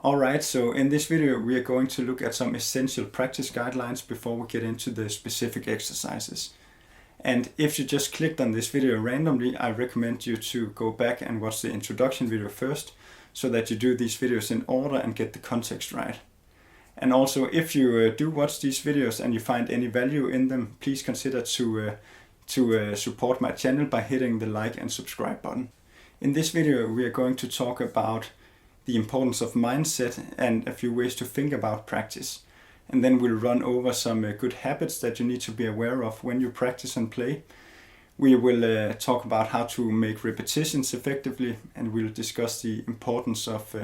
Alright, so in this video we are going to look at some essential practice guidelines before we get into the specific exercises. And if you just clicked on this video randomly, I recommend you to go back and watch the introduction video first, so that you do these videos in order and get the context right. And also, if you do watch these videos and you find any value in them, please consider to support my channel by hitting the like and subscribe button. In this video we are going to talk about the importance of mindset and a few ways to think about practice. And then we'll run over some good habits that you need to be aware of when you practice and play. We will talk about how to make repetitions effectively, and we'll discuss the importance of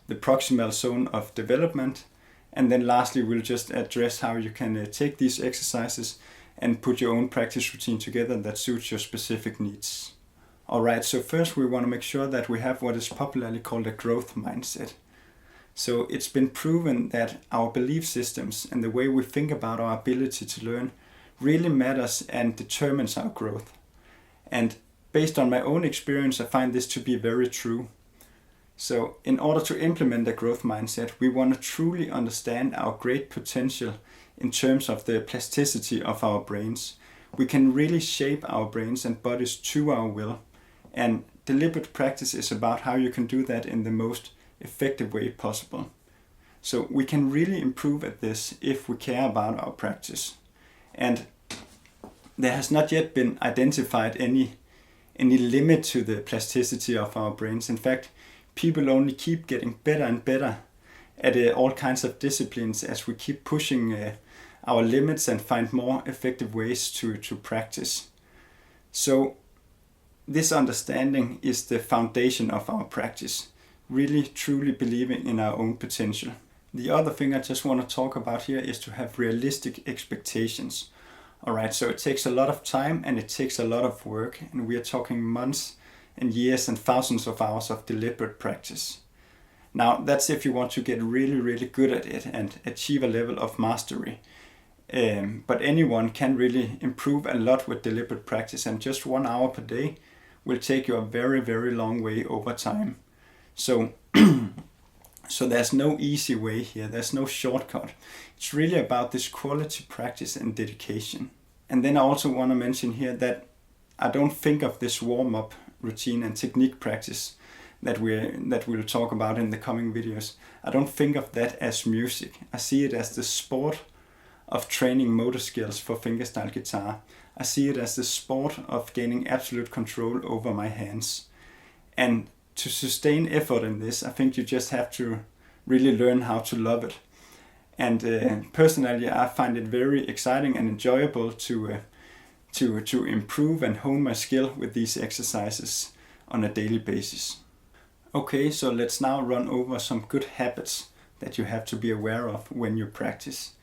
the proximal zone of development. And then lastly, we'll just address how you can take these exercises and put your own practice routine together that suits your specific needs. Alright, so first we want to make sure that we have what is popularly called a growth mindset. So it's been proven that our belief systems and the way we think about our ability to learn really matters and determines our growth. And based on my own experience, I find this to be very true. So in order to implement a growth mindset, we want to truly understand our great potential in terms of the plasticity of our brains. We can really shape our brains and bodies to our will. And deliberate practice is about how you can do that in the most effective way possible. So we can really improve at this if we care about our practice. And there has not yet been identified any limit to the plasticity of our brains. In fact, people only keep getting better and better at all kinds of disciplines as we keep pushing our limits and find more effective ways to practice. So this understanding is the foundation of our practice, really truly believing in our own potential. The other thing I just want to talk about here is to have realistic expectations. Alright, so it takes a lot of time and it takes a lot of work, and we are talking months and years and thousands of hours of deliberate practice. Now that's if you want to get really good at it and achieve a level of mastery. But anyone can really improve a lot with deliberate practice, and just 1 hour per day will take you a very long way over time. So there's no easy way here, there's no shortcut. It's really about this quality practice and dedication. And then I also want to mention here that I don't think of this warm-up routine and technique practice that we'll talk about in the coming videos. I don't think of that as music. I see it as the sport of training motor skills for fingerstyle guitar. I see it as the sport of gaining absolute control over my hands. And to sustain effort in this, I think you just have to really learn how to love it. And personally, I find it very exciting and enjoyable to improve and hone my skill with these exercises on a daily basis. Okay, so let's now run over some good habits that you have to be aware of when you practice.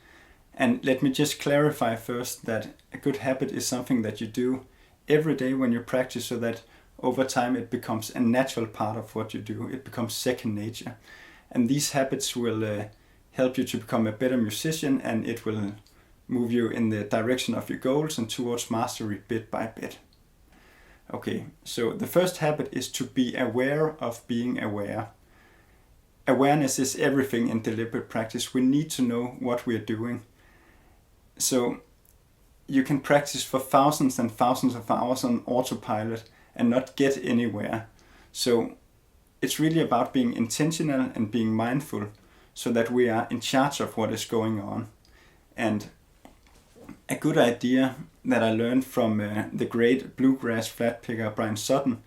And let me just clarify first that a good habit is something that you do every day when you practice, so that over time it becomes a natural part of what you do. It becomes second nature. And these habits will help you to become a better musician, and it will move you in the direction of your goals and towards mastery bit by bit. Okay, so the first habit is to be aware of being aware. Awareness is everything in deliberate practice. We need to know what we are doing. So you can practice for thousands and thousands of hours on autopilot and not get anywhere. So it's really about being intentional and being mindful, so that we are in charge of what is going on. And a good idea that I learned from the great bluegrass flat picker Brian Sutton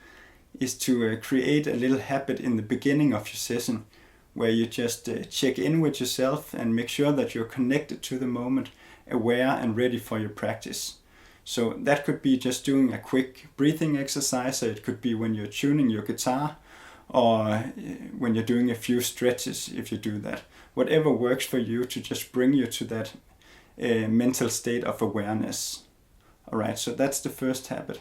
is to create a little habit in the beginning of your session, where you just check in with yourself and make sure that you're connected to the moment, aware and ready for your practice. So that could be just doing a quick breathing exercise, or it could be when you're tuning your guitar, or when you're doing a few stretches if you do that. Whatever works for you to just bring you to that mental state of awareness. Alright, so that's the first habit.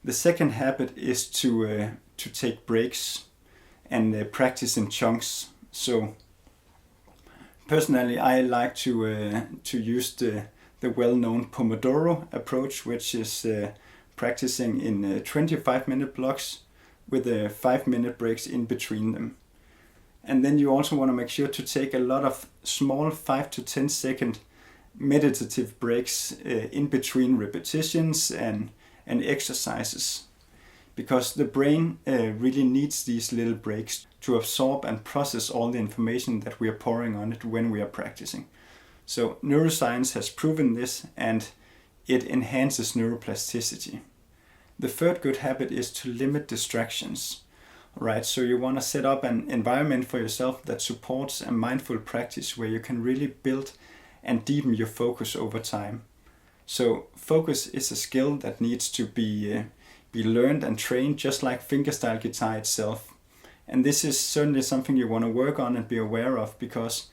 The second habit is to take breaks and practice in chunks. So personally, I like to use the well-known Pomodoro approach, which is practicing in 25-minute blocks with 5-minute breaks in between them. And then you also want to make sure to take a lot of small 5 to 10 second meditative breaks in between repetitions and exercises, because the brain really needs these little breaks to absorb and process all the information that we are pouring on it when we are practicing. So neuroscience has proven this, and it enhances neuroplasticity. The third good habit is to limit distractions. Right, so you want to set up an environment for yourself that supports a mindful practice where you can really build and deepen your focus over time. So focus is a skill that needs to be learned and trained, just like fingerstyle guitar itself. And this is certainly something you want to work on and be aware of, because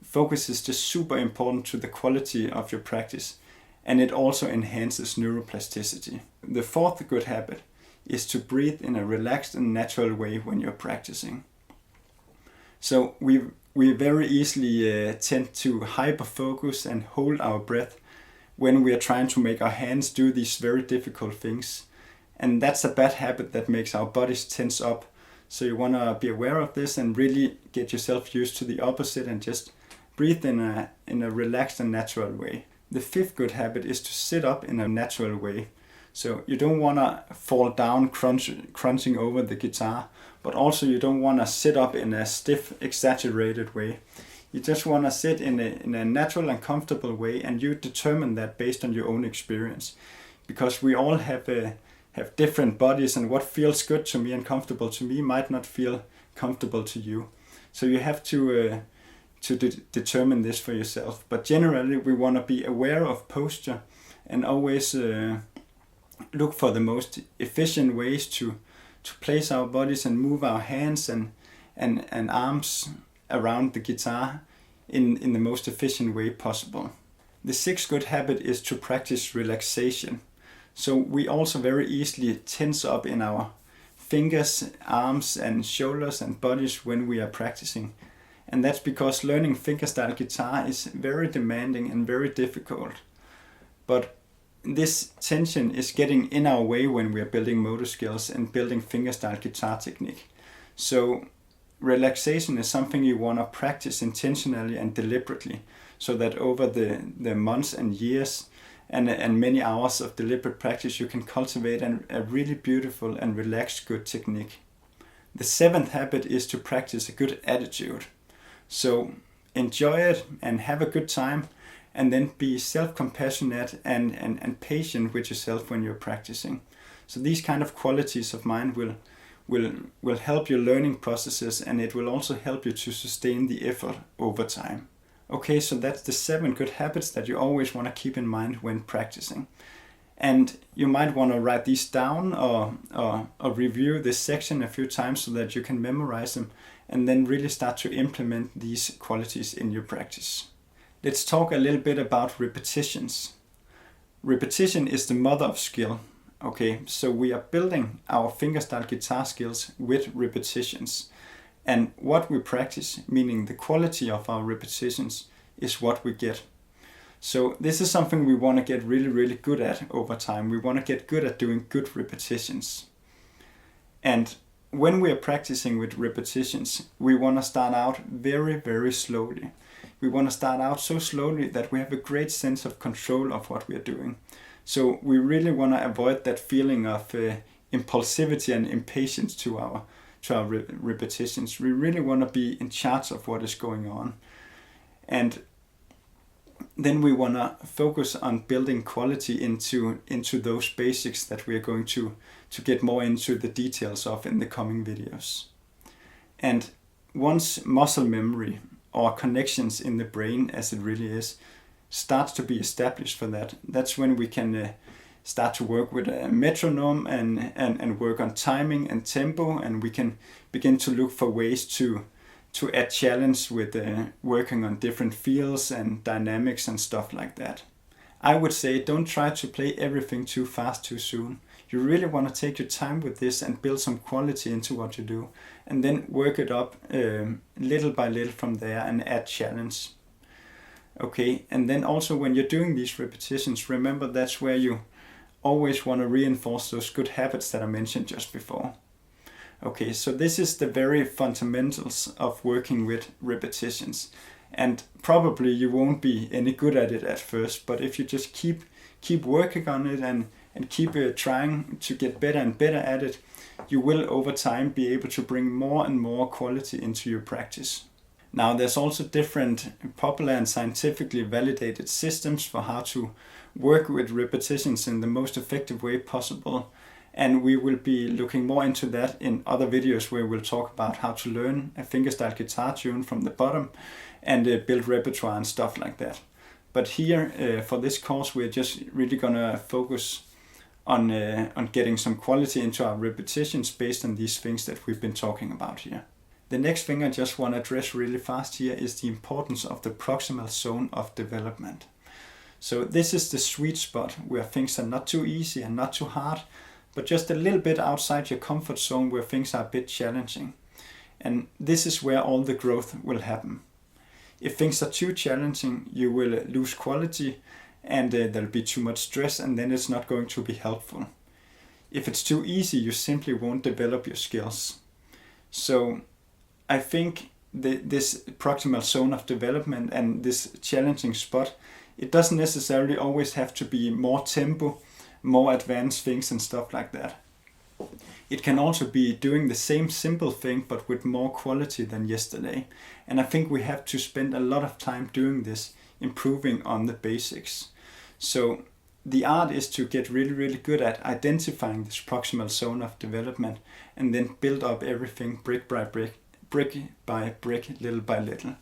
focus is just super important to the quality of your practice, and it also enhances neuroplasticity. The fourth good habit is to breathe in a relaxed and natural way when you're practicing. So we very easily tend to hyper-focus and hold our breath when we are trying to make our hands do these very difficult things. And that's a bad habit that makes our bodies tense up. So you want to be aware of this and really get yourself used to the opposite and just breathe in a relaxed and natural way. The fifth good habit is to sit up in a natural way. So you don't want to fall down crunching over the guitar, but also you don't want to sit up in a stiff, exaggerated way. You just want to sit in a natural and comfortable way, and you determine that based on your own experience. Because we all have different bodies, and what feels good to me and comfortable to me might not feel comfortable to you. So you have to determine this for yourself. But generally we want to be aware of posture and always look for the most efficient ways to place our bodies and move our hands and arms around the guitar in the most efficient way possible. The sixth good habit is to practice relaxation. So we also very easily tense up in our fingers, arms and shoulders and bodies when we are practicing. And that's because learning fingerstyle guitar is very demanding and very difficult. But this tension is getting in our way when we are building motor skills and building fingerstyle guitar technique. So relaxation is something you want to practice intentionally and deliberately, so that over the months and years and many hours of deliberate practice you can cultivate a really beautiful and relaxed good technique. The seventh habit is to practice a good attitude. So enjoy it and have a good time, and then be self-compassionate and patient with yourself when you're practicing. So these kind of qualities of mind will help your learning processes, and it will also help you to sustain the effort over time. Okay, so that's the 7 good habits that you always want to keep in mind when practicing. And you might want to write these down or review this section a few times so that you can memorize them and then really start to implement these qualities in your practice. Let's talk a little bit about repetitions. Repetition is the mother of skill. Okay, so we are building our fingerstyle guitar skills with repetitions. And what we practice, meaning the quality of our repetitions, is what we get. So this is something we want to get really, really good at over time. We want to get good at doing good repetitions. And when we are practicing with repetitions, we want to start out very, very slowly. We want to start out so slowly that we have a great sense of control of what we are doing. So we really want to avoid that feeling of impulsivity and impatience to our repetitions. We really want to be in charge of what is going on. And then we want to focus on building quality into those basics that we are going to get more into the details of in the coming videos. And once muscle memory or connections in the brain, as it really is, starts to be established for that, that's when we can start to work with a metronome and work on timing and tempo, and we can begin to look for ways to add challenge with working on different feels and dynamics and stuff like that. I would say don't try to play everything too fast too soon. You really want to take your time with this and build some quality into what you do, and then work it up little by little from there and add challenge. Okay, and then also when you're doing these repetitions, remember that's where you always want to reinforce those good habits that I mentioned just before. Okay, so this is the very fundamentals of working with repetitions. And probably you won't be any good at it at first, but if you just keep working on it and keep trying to get better and better at it, you will over time be able to bring more and more quality into your practice. Now there's also different popular and scientifically validated systems for how to work with repetitions in the most effective way possible. And we will be looking more into that in other videos where we'll talk about how to learn a fingerstyle guitar tune from the bottom and build repertoire and stuff like that. But here for this course we're just really gonna focus on getting some quality into our repetitions based on these things that we've been talking about here. The next thing I just want to address really fast here is the importance of the proximal zone of development. So this is the sweet spot where things are not too easy and not too hard, but just a little bit outside your comfort zone where things are a bit challenging. And this is where all the growth will happen. If things are too challenging, you will lose quality and there'll be too much stress, and then it's not going to be helpful. If it's too easy, you simply won't develop your skills. So I think this proximal zone of development and this challenging spot, it doesn't necessarily always have to be more tempo, more advanced things and stuff like that. It can also be doing the same simple thing but with more quality than yesterday. And I think we have to spend a lot of time doing this, improving on the basics. So the art is to get really good at identifying this proximal zone of development and then build up everything brick by brick, little by little.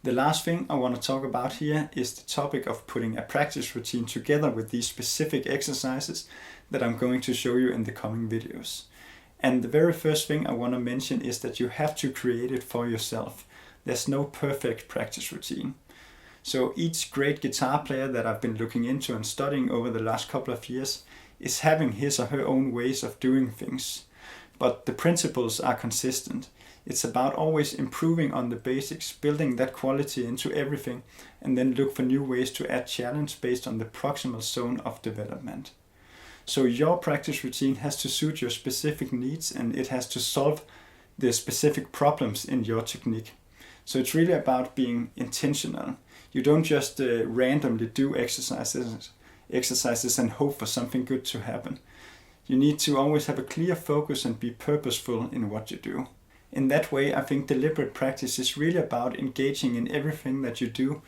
The last thing I want to talk about here is the topic of putting a practice routine together with these specific exercises that I'm going to show you in the coming videos. And the very first thing I want to mention is that you have to create it for yourself. There's no perfect practice routine. So each great guitar player that I've been looking into and studying over the last couple of years is having his or her own ways of doing things. But the principles are consistent. It's about always improving on the basics, building that quality into everything, and then look for new ways to add challenge based on the proximal zone of development. So your practice routine has to suit your specific needs and it has to solve the specific problems in your technique. So it's really about being intentional. You don't just randomly do exercises and hope for something good to happen. You need to always have a clear focus and be purposeful in what you do. In that way, I think deliberate practice is really about engaging in everything that you do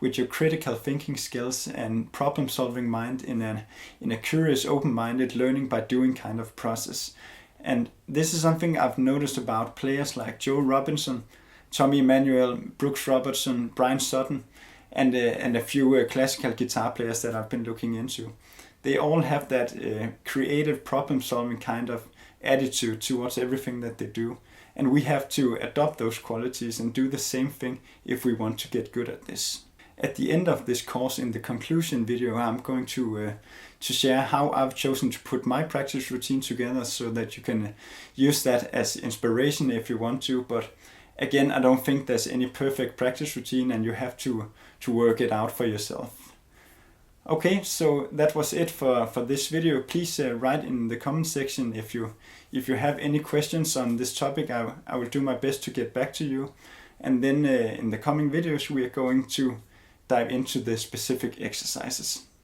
with your critical thinking skills and problem-solving mind in a curious, open-minded, learning by doing kind of process. And this is something I've noticed about players like Joe Robinson, Tommy Emmanuel, Brooks Robertson, Brian Sutton, and a few classical guitar players that I've been looking into. They all have that creative problem-solving kind of attitude towards everything that they do. And we have to adopt those qualities and do the same thing if we want to get good at this. At the end of this course, in the conclusion video, I'm going to share how I've chosen to put my practice routine together so that you can use that as inspiration if you want to. But again, I don't think there's any perfect practice routine and you have to work it out for yourself. Okay, so that was it for this video. Please write in the comment section if you have any questions on this topic. I will do my best to get back to you. And then in the coming videos we are going to dive into the specific exercises.